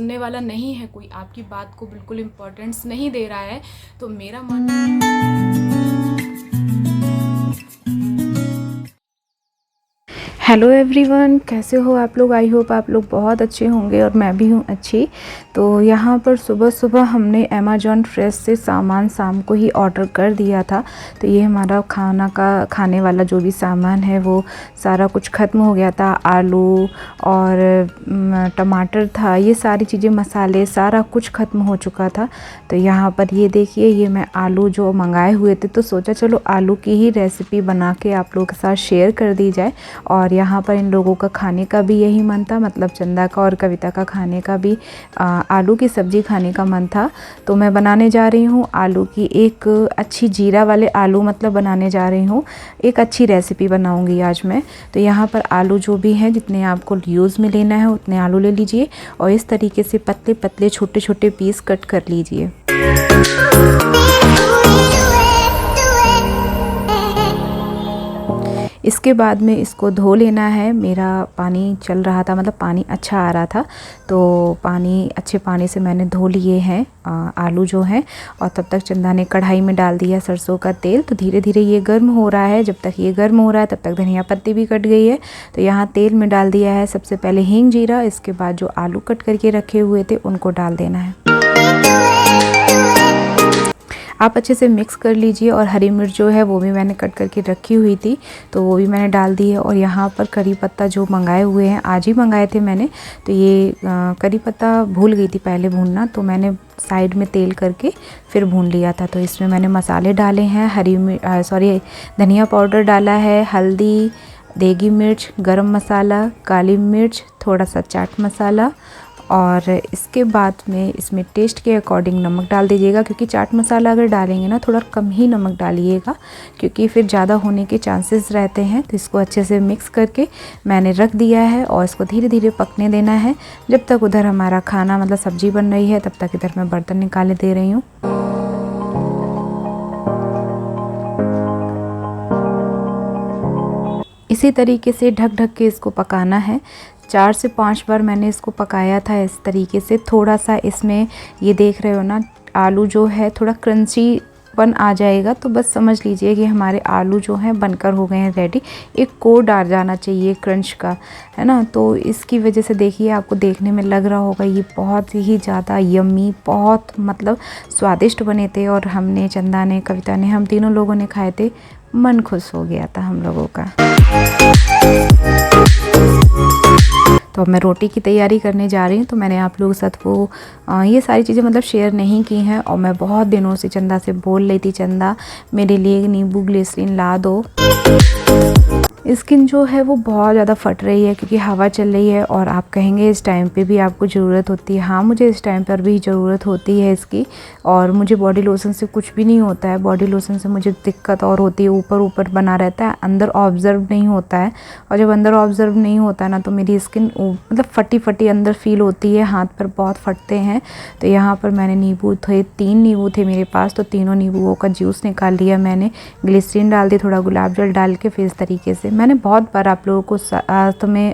सुनने वाला नहीं है, कोई आपकी बात को बिल्कुल इम्पोर्टेंस नहीं दे रहा है, तो मेरा मानना। हेलो एवरीवन, कैसे हो आप लोग। आई होप आप लोग बहुत अच्छे होंगे और मैं भी हूँ अच्छी। तो यहाँ पर सुबह सुबह हमने अमेज़ॉन फ्रेश से सामान शाम को ही ऑर्डर कर दिया था। तो ये हमारा खाने वाला जो भी सामान है वो सारा कुछ ख़त्म हो गया था। आलू और टमाटर था, ये सारी चीज़ें, मसाले, सारा कुछ ख़त्म हो चुका था। तो यहाँ पर ये देखिए, ये मैं आलू जो मंगाए हुए थे, तो सोचा चलो आलू की ही रेसिपी बना के आप लोगों के साथ शेयर कर दी जाए। और यहाँ पर इन लोगों का खाने का भी यही मन था, मतलब चंदा का और कविता का खाने का भी आलू की सब्ज़ी खाने का मन था। तो मैं बनाने जा रही हूँ आलू की एक अच्छी जीरा वाले आलू मतलब बनाने जा रही हूँ। एक अच्छी रेसिपी बनाऊँगी आज मैं। तो यहाँ पर आलू जो भी हैं, जितने आपको यूज़ में लेना है उतने आलू ले लीजिए और इस तरीके से पतले पतले छोटे छोटे पीस कट कर लीजिए। इसके बाद में इसको धो लेना है। मेरा पानी चल रहा था, मतलब पानी अच्छा आ रहा था, तो अच्छे पानी से मैंने धो लिए हैं आलू जो हैं। और तब तक चंदा ने कढ़ाई में डाल दिया सरसों का तेल। तो धीरे धीरे ये गर्म हो रहा है। जब तक ये गर्म हो रहा है तब तक धनिया पत्ती भी कट गई है। तो यहाँ तेल में डाल दिया है सबसे पहले हींग जीरा। इसके बाद जो आलू कट करके रखे हुए थे उनको डाल देना है। आप अच्छे से मिक्स कर लीजिए। और हरी मिर्च जो है वो भी मैंने कट करके रखी हुई थी, तो वो भी मैंने डाल दी है। और यहाँ पर करी पत्ता जो मंगाए हुए हैं, आज ही मंगाए थे मैंने, तो ये करी पत्ता भूल गई थी पहले भूनना, तो मैंने साइड में तेल करके फिर भून लिया था। तो इसमें मैंने मसाले डाले हैं, धनिया पाउडर डाला है, हल्दी, देगी मिर्च, गरम मसाला, काली मिर्च, थोड़ा सा चाट मसाला। और इसके बाद में इसमें टेस्ट के अकॉर्डिंग नमक डाल दीजिएगा, क्योंकि चाट मसाला अगर डालेंगे ना थोड़ा कम ही नमक डालिएगा, क्योंकि फिर ज़्यादा होने के चांसेस रहते हैं। तो इसको अच्छे से मिक्स करके मैंने रख दिया है और इसको धीरे धीरे पकने देना है। जब तक उधर हमारा खाना मतलब सब्ज़ी बन रही है, तब तक इधर मैं बर्तन निकाले दे रही हूँ। इसी तरीके से ढक ढक के इसको पकाना है। 4 से 5 बार मैंने इसको पकाया था इस तरीके से। थोड़ा सा इसमें ये देख रहे हो ना, आलू जो है थोड़ा क्रंची पन आ जाएगा, तो बस समझ लीजिए कि हमारे आलू जो हैं बनकर हो गए हैं रेडी। एक कोड आ जाना चाहिए क्रंच का, है ना। तो इसकी वजह से देखिए, आपको देखने में लग रहा होगा ये बहुत ही ज़्यादा यम्मी, बहुत मतलब स्वादिष्ट बने थे। और हमने, चंदा ने, कविता ने, हम तीनों लोगों ने खाए थे, मन खुश हो गया था हम लोगों का। तो अब मैं रोटी की तैयारी करने जा रही हूँ। तो मैंने आप लोगों के साथ ये सारी चीज़ें मतलब शेयर नहीं की हैं। और मैं बहुत दिनों से चंदा से बोल रही थी, चंदा मेरे लिए नींबू ग्लिसरीन ला दो। स्किन जो है वो बहुत ज़्यादा फट रही है क्योंकि हवा चल रही है। और आप कहेंगे इस टाइम पे भी आपको ज़रूरत होती है। हाँ, मुझे इस टाइम पर भी ज़रूरत होती है इसकी। और मुझे बॉडी लोशन से कुछ भी नहीं होता है। बॉडी लोशन से मुझे दिक्कत और होती है, ऊपर ऊपर बना रहता है, अंदर ऑब्जर्व नहीं होता है। और जब अंदर ऑब्जर्व नहीं होता है ना, तो मेरी स्किन मतलब फटी फटी अंदर फील होती है, हाथ पर बहुत फटते हैं। तो यहाँ पर मैंने नींबू थे, 3 नींबू थे मेरे पास, तो तीनों नींबुओं का जूस निकाल लिया मैंने। ग्लिसरीन डाल दी, थोड़ा गुलाब जल डाल के, फिर इस तरीके से मैंने बहुत बार आप लोगों को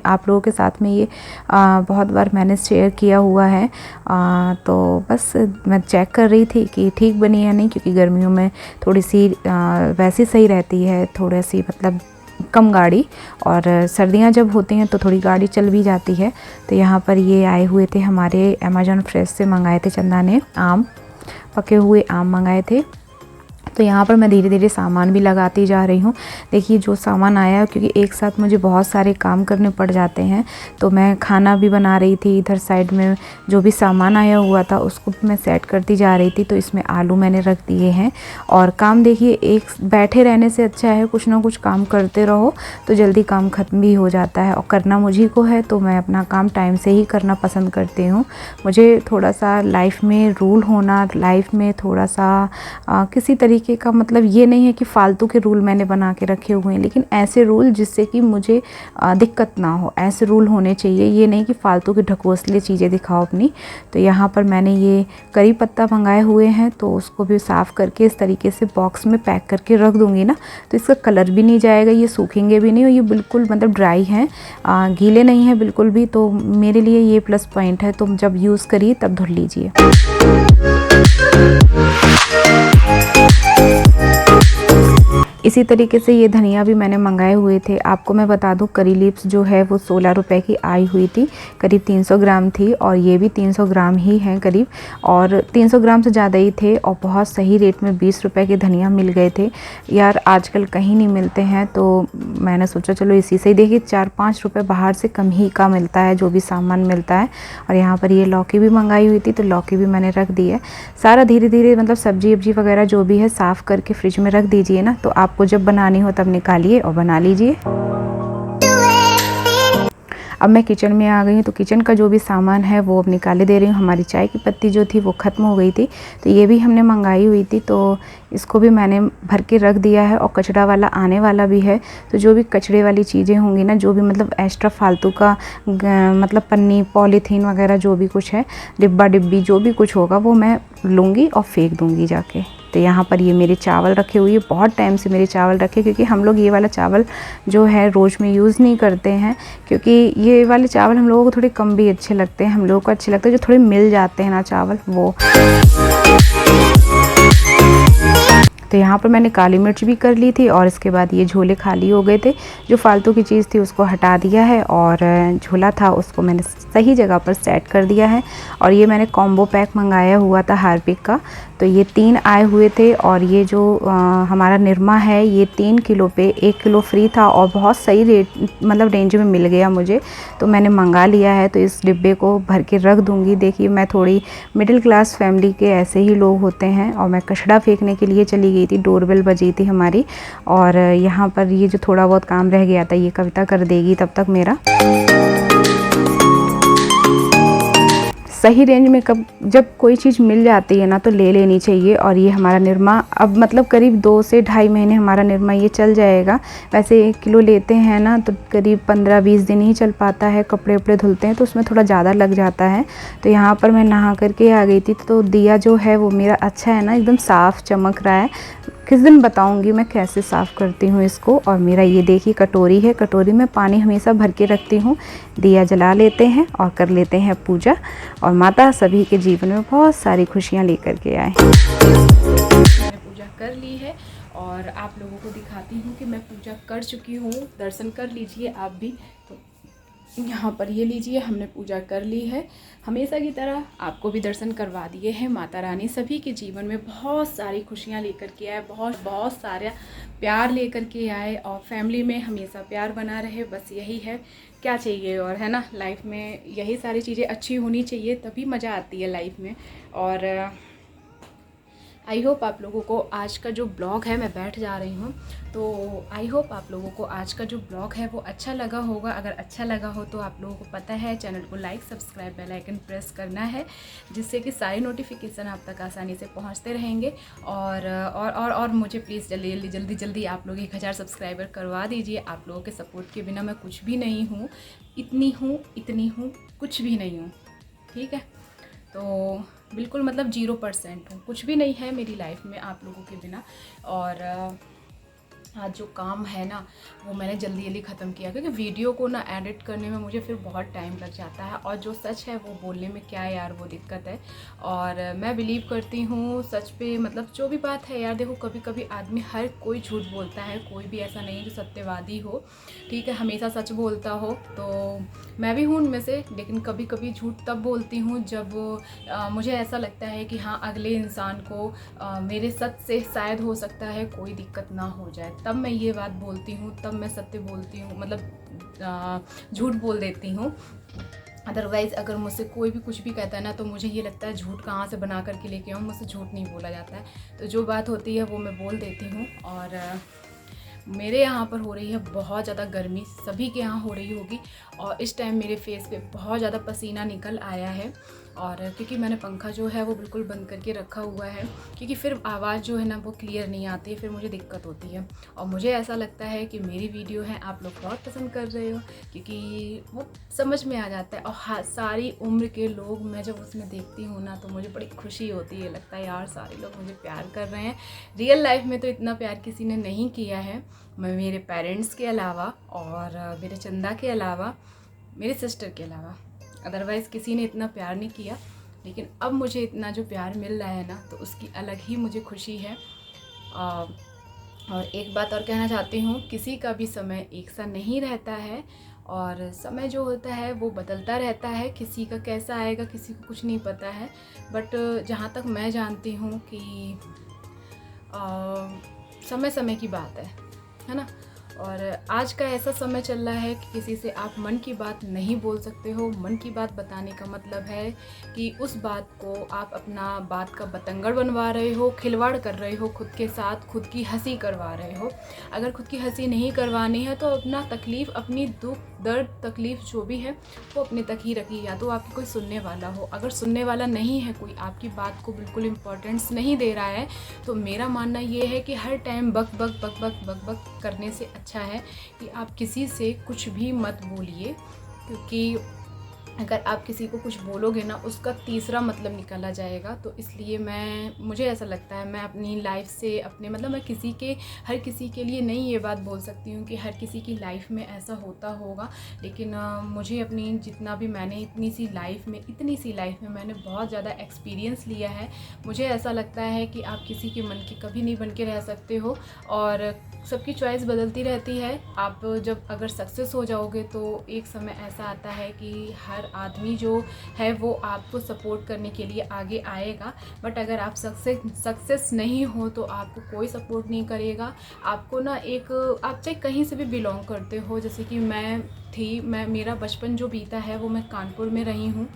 आप लोगों के साथ में ये बहुत बार मैंने शेयर किया हुआ है। तो बस मैं चेक कर रही थी कि ठीक बनी या नहीं, क्योंकि गर्मियों में थोड़ी सी वैसी सही रहती है, थोड़ी सी मतलब कम गाड़ी। और सर्दियां जब होती हैं तो थोड़ी गाड़ी चल भी जाती है। तो यहाँ पर ये आए हुए थे हमारे अमेज़ॉन फ्रेश से, मंगाए थे चंदा ने आम, पके हुए आम मंगाए थे। तो यहाँ पर मैं धीरे धीरे सामान भी लगाती जा रही हूँ। देखिए जो सामान आया, क्योंकि एक साथ मुझे बहुत सारे काम करने पड़ जाते हैं, तो मैं खाना भी बना रही थी, इधर साइड में जो भी सामान आया हुआ था उसको भी मैं सेट करती जा रही थी। तो इसमें आलू मैंने रख दिए हैं। और काम देखिए, एक बैठे रहने से अच्छा है कुछ ना कुछ काम करते रहो, तो जल्दी काम ख़त्म भी हो जाता है। और करना मुझी को है, तो मैं अपना काम टाइम से ही करना पसंद करती हूँ। मुझे थोड़ा सा लाइफ में रूल होना, लाइफ में थोड़ा सा किसी तरीके तरीके का मतलब ये नहीं है कि फ़ालतू के रूल मैंने बना के रखे हुए हैं, लेकिन ऐसे रूल जिससे कि मुझे दिक्कत ना हो, ऐसे रूल होने चाहिए। ये नहीं कि फ़ालतू की ढकोसले चीज़ें दिखाओ अपनी। तो यहाँ पर मैंने ये करी पत्ता मंगाए हुए हैं, तो उसको भी साफ़ करके इस तरीके से बॉक्स में पैक करके रख दूँगी ना, तो इसका कलर भी नहीं जाएगा, ये सूखेंगे भी नहीं और ये बिल्कुल मतलब ड्राई हैं, गीले नहीं हैं बिल्कुल भी। तो मेरे लिए ये प्लस पॉइंट है। तो जब यूज़ करिए तब धुल लीजिए। इसी तरीके से ये धनिया भी मैंने मंगाए हुए थे। आपको मैं बता दूं, करी लीव्स जो है वो 16 रुपए की आई हुई थी, करीब 300 ग्राम थी, और ये भी 300 ग्राम ही हैं करीब, और 300 ग्राम से ज़्यादा ही थे, और बहुत सही रेट में 20 रुपए के धनिया मिल गए थे यार। आजकल कहीं नहीं मिलते हैं, तो मैंने सोचा चलो इसी से ही। देखिए 4-5 रुपये बाहर से कम ही का मिलता है जो भी सामान मिलता है। और यहाँ पर ये लौकी भी मंगाई हुई थी, तो लौकी भी मैंने रख दी है। सारा धीरे धीरे मतलब सब्जी वब्जी वगैरह जो भी है साफ़ करके फ्रिज में रख दीजिए ना, तो आपको जब बनानी हो तब निकालिए और बना लीजिए। अब मैं किचन में आ गई हूँ, तो किचन का जो भी सामान है वो अब निकाले दे रही हूँ। हमारी चाय की पत्ती जो थी वो ख़त्म हो गई थी, तो ये भी हमने मंगाई हुई थी, तो इसको भी मैंने भर के रख दिया है। और कचरा वाला आने वाला भी है, तो जो भी कचरे वाली चीज़ें होंगी ना, जो भी मतलब एक्स्ट्रा फालतू का मतलब पन्नी पॉलीथीन वगैरह जो भी कुछ है, डिब्बा डिब्बी जो भी कुछ होगा वो मैं लूँगी और फेंक दूँगी जाके। तो यहाँ पर ये मेरे चावल रखे हुए, बहुत टाइम से मेरे चावल रखे, क्योंकि हम लोग ये वाला चावल जो है रोज़ में यूज़ नहीं करते हैं, क्योंकि ये वाले चावल हम लोगों को थोड़े कम भी अच्छे लगते हैं। हम लोगों को अच्छे लगते हैं जो थोड़े मिल जाते हैं ना चावल, वो। तो यहाँ पर मैंने काली मिर्च भी कर ली थी, और इसके बाद ये झोले खाली हो गए थे। जो फालतू की चीज़ थी उसको हटा दिया है, और झोला था उसको मैंने सही जगह पर सेट कर दिया है। और ये मैंने कॉम्बो पैक मंगाया हुआ था हार्पिक का, तो ये 3 आए हुए थे। और ये जो हमारा निरमा है ये 3 किलो पे 1 किलो फ्री था, और बहुत सही रेट मतलब रेंज में मिल गया मुझे, तो मैंने मंगा लिया है। तो इस डिब्बे को भर के रख दूँगी। देखिए मैं थोड़ी मिडिल क्लास फैमिली के ऐसे ही लोग होते हैं, और मैं कचड़ा फेंकने के लिए चली गई थी, डोरबेल बजी थी हमारी, और यहाँ पर ये जो थोड़ा बहुत काम रह गया था ये कविता कर देगी तब तक मेरा। सही रेंज में जब कोई चीज़ मिल जाती है ना तो ले लेनी चाहिए। और ये हमारा निरमा अब मतलब करीब 2 से ढाई महीने हमारा निरमा ये चल जाएगा। वैसे 1 किलो लेते हैं ना तो करीब 15-20 दिन ही चल पाता है। कपड़े उपड़े धुलते हैं तो उसमें थोड़ा ज़्यादा लग जाता है। तो यहाँ पर मैं नहा करके आ गई थी, तो दिया जो है वो मेरा अच्छा है ना, एकदम साफ़ चमक रहा है। किस दिन बताऊंगी मैं कैसे साफ़ करती हूँ इसको। और मेरा ये देखिए कटोरी है, कटोरी में पानी हमेशा भर के रखती हूँ। दिया जला लेते हैं और कर लेते हैं पूजा, और माता सभी के जीवन में बहुत सारी खुशियाँ लेकर के आए। मैंने पूजा कर ली है और आप लोगों को दिखाती हूँ कि मैं पूजा कर चुकी हूँ। दर्शन कर लीजिए आप भी। तो यहाँ पर ये लीजिए, हमने पूजा कर ली है। हमेशा की तरह आपको भी दर्शन करवा दिए हैं। माता रानी सभी के जीवन में बहुत सारी खुशियाँ लेकर के आए, बहुत बहुत सारा प्यार लेकर के आए, और फैमिली में हमेशा प्यार बना रहे। बस यही है, क्या चाहिए और, है ना। लाइफ में यही सारी चीज़ें अच्छी होनी चाहिए, तभी मज़ा आती है लाइफ में। और आई होप आप लोगों को आज का जो ब्लॉग है, मैं बैठ जा रही हूँ, तो आई होप आप लोगों को आज का जो ब्लॉग है वो अच्छा लगा होगा। अगर अच्छा लगा हो तो आप लोगों को पता है चैनल को like, subscribe, bell icon press करना है, जिससे कि सारी नोटिफिकेशन आप तक आसानी से पहुँचते रहेंगे। और मुझे प्लीज़ जल्दी आप लोग 1000 सब्सक्राइबर करवा दीजिए। आप लोगों के सपोर्ट के बिना मैं कुछ भी नहीं हूँ, इतनी हूँ, कुछ भी नहीं हूँ, ठीक है। तो बिल्कुल मतलब 0% हूँ, कुछ भी नहीं है मेरी लाइफ में आप लोगों के बिना। और आज जो काम है ना वो मैंने जल्दी ख़त्म किया, क्योंकि वीडियो को ना एडिट करने में मुझे फिर बहुत टाइम लग जाता है, और जो सच है वो बोलने में क्या यार वो दिक्कत है। और मैं बिलीव करती हूँ सच पे, मतलब जो भी बात है यार, देखो कभी कभी आदमी, हर कोई झूठ बोलता है, कोई भी ऐसा नहीं है जो सत्यवादी हो, ठीक है, हमेशा सच बोलता हो। तो मैं भी हूँ उनमें से, लेकिन कभी कभी झूठ तब बोलती हूँ जब मुझे ऐसा लगता है कि हाँ अगले इंसान को मेरे सच से शायद हो सकता है कोई दिक्कत ना हो जाए, तब मैं ये बात बोलती हूँ, तब मैं सत्य बोलती हूँ, मतलब झूठ बोल देती हूँ। अदरवाइज़ अगर मुझसे कोई भी कुछ भी कहता है ना तो मुझे ये लगता है झूठ कहाँ से बना करके लेके आऊँ, मुझसे झूठ नहीं बोला जाता है। तो जो बात होती है वो मैं बोल देती हूँ। और मेरे यहाँ पर हो रही है बहुत ज़्यादा गर्मी, सभी के यहाँ हो रही होगी, और इस टाइम मेरे फेस पे बहुत ज़्यादा पसीना निकल आया है। और क्योंकि मैंने पंखा जो है वो बिल्कुल बंद करके रखा हुआ है, क्योंकि फिर आवाज़ जो है ना वो क्लियर नहीं आती है, फिर मुझे दिक्कत होती है। और मुझे ऐसा लगता है कि मेरी वीडियो है आप लोग बहुत पसंद कर रहे हो, क्योंकि वो समझ में आ जाता है। और हाँ, सारी उम्र के लोग मैं जब उसमें देखती हूँ ना तो मुझे बड़ी खुशी होती है, लगता है यार सारे लोग मुझे प्यार कर रहे हैं। रियल लाइफ में तो इतना प्यार किसी ने नहीं किया है, मैं मेरे पेरेंट्स के अलावा और मेरे चंदा के अलावा, मेरे सिस्टर के अलावा, अदरवाइज़ किसी ने इतना प्यार नहीं किया। लेकिन अब मुझे इतना जो प्यार मिल रहा है ना तो उसकी अलग ही मुझे खुशी है। और एक बात और कहना चाहती हूँ, किसी का भी समय एक सा नहीं रहता है और समय जो होता है वो बदलता रहता है, किसी का कैसा आएगा किसी को कुछ नहीं पता है। बट जहाँ तक मैं जानती हूँ कि समय समय की बात है ना। और आज का ऐसा समय चल रहा है कि किसी से आप मन की बात नहीं बोल सकते हो। मन की बात बताने का मतलब है कि उस बात को आप अपना बात का बतंगड़ बनवा रहे हो, खिलवाड़ कर रहे हो खुद के साथ, खुद की हंसी करवा रहे हो। अगर खुद की हंसी नहीं करवानी है तो अपना तकलीफ़, अपनी दुख दर्द तकलीफ़ जो भी है वो अपने तक ही रखिए, या तो आपकी कोई सुनने वाला हो। अगर सुनने वाला नहीं है, कोई आपकी बात को बिल्कुल इम्पोर्टेंस नहीं दे रहा है, तो मेरा मानना ये है कि हर टाइम बक बक बक बक बक बक करने से अच्छा है कि आप किसी से कुछ भी मत बोलिए। क्योंकि अगर आप किसी को कुछ बोलोगे ना उसका तीसरा मतलब निकाला जाएगा। तो इसलिए मुझे ऐसा लगता है, मैं अपनी लाइफ से अपने मतलब मैं हर किसी के लिए नहीं ये बात बोल सकती हूँ कि हर किसी की लाइफ में ऐसा होता होगा। लेकिन मुझे अपनी जितना भी मैंने इतनी सी लाइफ में मैंने बहुत ज़्यादा एक्सपीरियंस लिया है। मुझे ऐसा लगता है कि आप किसी के मन के कभी नहीं बन के रह सकते हो और सबकी चॉइस बदलती रहती है। आप जब अगर सक्सेस हो जाओगे तो एक समय ऐसा आता है कि हर आदमी जो है वो आपको सपोर्ट करने के लिए आगे आएगा। बट अगर आप सक्सेस नहीं हो तो आपको कोई सपोर्ट नहीं करेगा। आपको ना आप चाहे कहीं से भी बिलोंग करते हो, जैसे कि मेरा बचपन जो बीता है वो मैं कानपुर में रही हूँ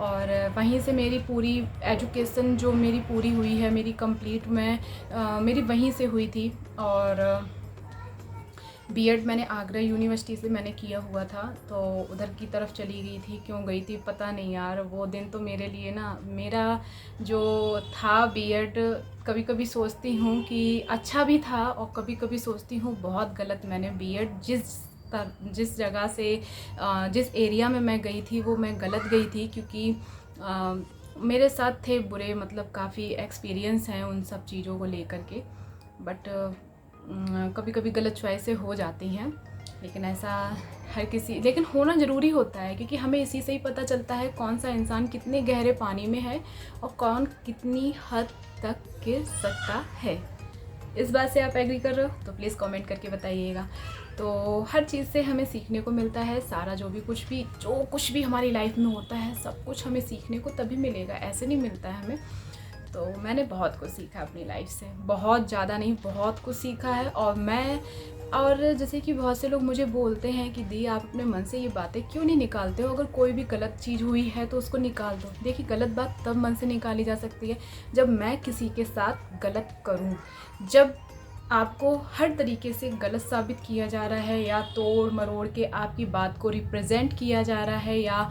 और वहीं से मेरी पूरी एजुकेशन जो मेरी पूरी हुई है, मेरी कंप्लीट मेरी वहीं से हुई थी। और बीएड मैंने आगरा यूनिवर्सिटी से मैंने किया हुआ था, तो उधर की तरफ चली गई थी। क्यों गई थी पता नहीं यार, वो दिन तो मेरे लिए ना, मेरा जो था बीएड, कभी कभी सोचती हूँ कि अच्छा भी था और कभी कभी सोचती हूँ बहुत गलत मैंने बीएड जिस जगह से जिस एरिया में मैं गई थी वो मैं गलत गई थी। क्योंकि मेरे साथ थे बुरे, मतलब काफ़ी एक्सपीरियंस हैं उन सब चीज़ों को लेकर के। बट कभी कभी गलत चॉइसें हो जाती हैं, लेकिन ऐसा लेकिन होना ज़रूरी होता है, क्योंकि हमें इसी से ही पता चलता है कौन सा इंसान कितने गहरे पानी में है और कौन कितनी हद तक गिर सकता है। इस बात से आप एग्री कर रहे हो तो प्लीज़ कमेंट करके बताइएगा। तो हर चीज़ से हमें सीखने को मिलता है। सारा जो कुछ भी हमारी लाइफ में होता है सब कुछ हमें सीखने को तभी मिलेगा, ऐसे नहीं मिलता है हमें। तो मैंने बहुत कुछ सीखा अपनी लाइफ से, बहुत ज़्यादा नहीं, बहुत कुछ सीखा है। और जैसे कि बहुत से लोग मुझे बोलते हैं कि दी आप अपने मन से ये बातें क्यों नहीं निकालते हो, अगर कोई भी गलत चीज़ हुई है तो उसको निकाल दो। देखिए, गलत बात तब मन से निकाली जा सकती है जब मैं किसी के साथ गलत करूं, जब आपको हर तरीके से गलत साबित किया जा रहा है या तोड़ मरोड़ के आपकी बात को रिप्रेजेंट किया जा रहा है, या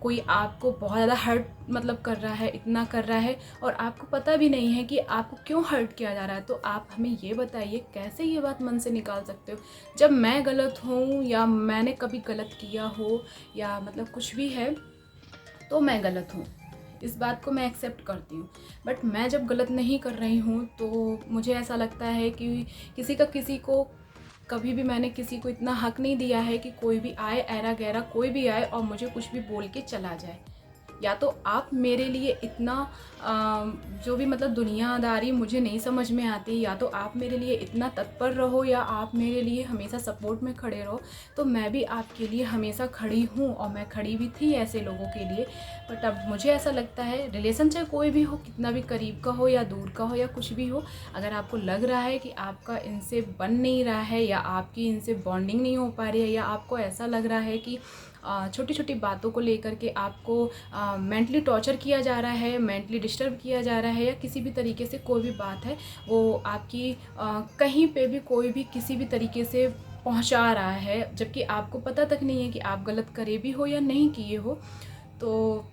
कोई आपको बहुत ज़्यादा हर्ट मतलब कर रहा है, इतना कर रहा है और आपको पता भी नहीं है कि आपको क्यों हर्ट किया जा रहा है। तो आप हमें ये बताइए कैसे ये बात मन से निकाल सकते हो। जब मैं गलत हूँ या मैंने कभी गलत किया हो या मतलब कुछ भी है तो मैं गलत हूँ, इस बात को मैं एक्सेप्ट करती हूँ। बट मैं जब गलत नहीं कर रही हूँ तो मुझे ऐसा लगता है कि किसी को कभी भी मैंने किसी को इतना हक नहीं दिया है कि कोई भी आए, ऐरा गैरा कोई भी आए और मुझे कुछ भी बोल के चला जाए। या तो आप मेरे लिए इतना जो भी मतलब दुनियादारी मुझे नहीं समझ में आती, या तो आप मेरे लिए इतना तत्पर रहो या आप मेरे लिए हमेशा सपोर्ट में खड़े रहो। तो मैं भी आपके लिए हमेशा खड़ी हूँ और मैं खड़ी भी थी ऐसे लोगों के लिए। बट अब मुझे ऐसा लगता है रिलेशन चाहे कोई भी हो, कितना भी करीब का हो या दूर का हो या कुछ भी हो, अगर आपको लग रहा है कि आपका इनसे बन नहीं रहा है या आपकी इनसे बॉन्डिंग नहीं हो पा रही है, या आपको ऐसा लग रहा है कि छोटी छोटी बातों को लेकर के आपको मेंटली टॉर्चर किया जा रहा है, मेंटली डिस्टर्ब किया जा रहा है, या किसी भी तरीके से कोई भी बात है वो आपकी कहीं पे भी कोई भी किसी भी तरीके से पहुंचा रहा है, जबकि आपको पता तक नहीं है कि आप गलत करे भी हो या नहीं किए हो, तो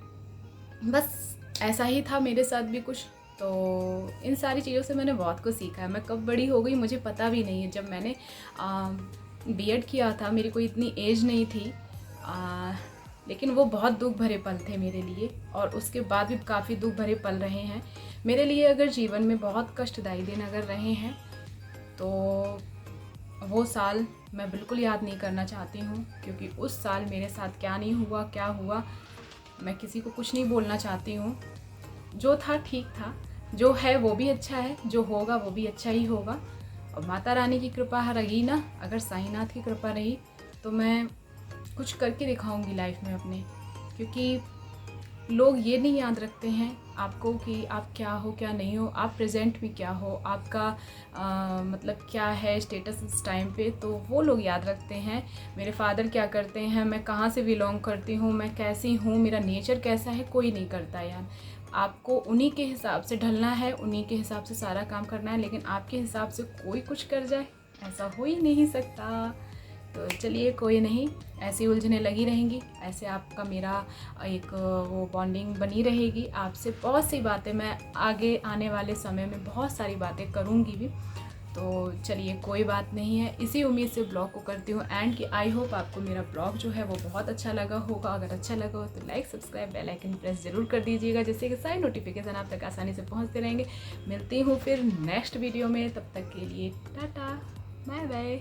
बस ऐसा ही था मेरे साथ भी कुछ। तो इन सारी चीज़ों से मैंने बहुत कुछ सीखा है। मैं कब बड़ी हो गई मुझे पता भी नहीं है। जब मैंने बीएड किया था मेरी कोई इतनी एज नहीं थी, लेकिन वो बहुत दुख भरे पल थे मेरे लिए, और उसके बाद भी काफ़ी दुख भरे पल रहे हैं मेरे लिए। अगर जीवन में बहुत कष्टदायी दिन अगर रहे हैं तो वो साल मैं बिल्कुल याद नहीं करना चाहती हूँ, क्योंकि उस साल मेरे साथ क्या नहीं हुआ, क्या हुआ, मैं किसी को कुछ नहीं बोलना चाहती हूँ। जो था ठीक था, जो है वो भी अच्छा है, जो होगा वो भी अच्छा ही होगा। और माता रानी की कृपा रही ना, अगर साईनाथ की कृपा रही तो मैं कुछ करके दिखाऊंगी लाइफ में अपने। क्योंकि लोग ये नहीं याद रखते हैं आपको कि आप क्या हो क्या नहीं हो, आप प्रेजेंट में क्या हो, आपका मतलब क्या है स्टेटस इस टाइम पे, तो वो लोग याद रखते हैं। मेरे फादर क्या करते हैं, मैं कहाँ से बिलोंग करती हूँ, मैं कैसी हूँ, मेरा नेचर कैसा है, कोई नहीं करता यार। आपको उन्हीं के हिसाब से ढलना है, उन्हीं के हिसाब से सारा काम करना है। लेकिन आपके हिसाब से कोई कुछ कर जाए, ऐसा हो ही नहीं सकता। तो चलिए कोई नहीं, ऐसी उलझने लगी रहेंगी, ऐसे आपका मेरा एक वो बॉन्डिंग बनी रहेगी। आपसे बहुत सी बातें मैं आगे आने वाले समय में बहुत सारी बातें करूँगी भी। तो चलिए कोई बात नहीं है, इसी उम्मीद से ब्लॉग को करती हूँ एंड कि आई होप आपको मेरा ब्लॉग जो है वो बहुत अच्छा लगा होगा। अगर अच्छा लगा हो तो like subscribe bell icon press ज़रूर कर दीजिएगा, जिससे कि सारे नोटिफिकेशन आप तक आसानी से पहुँचते रहेंगे। मिलती हूँ फिर नेक्स्ट वीडियो में, तब तक के लिए टाटा बाय बाय।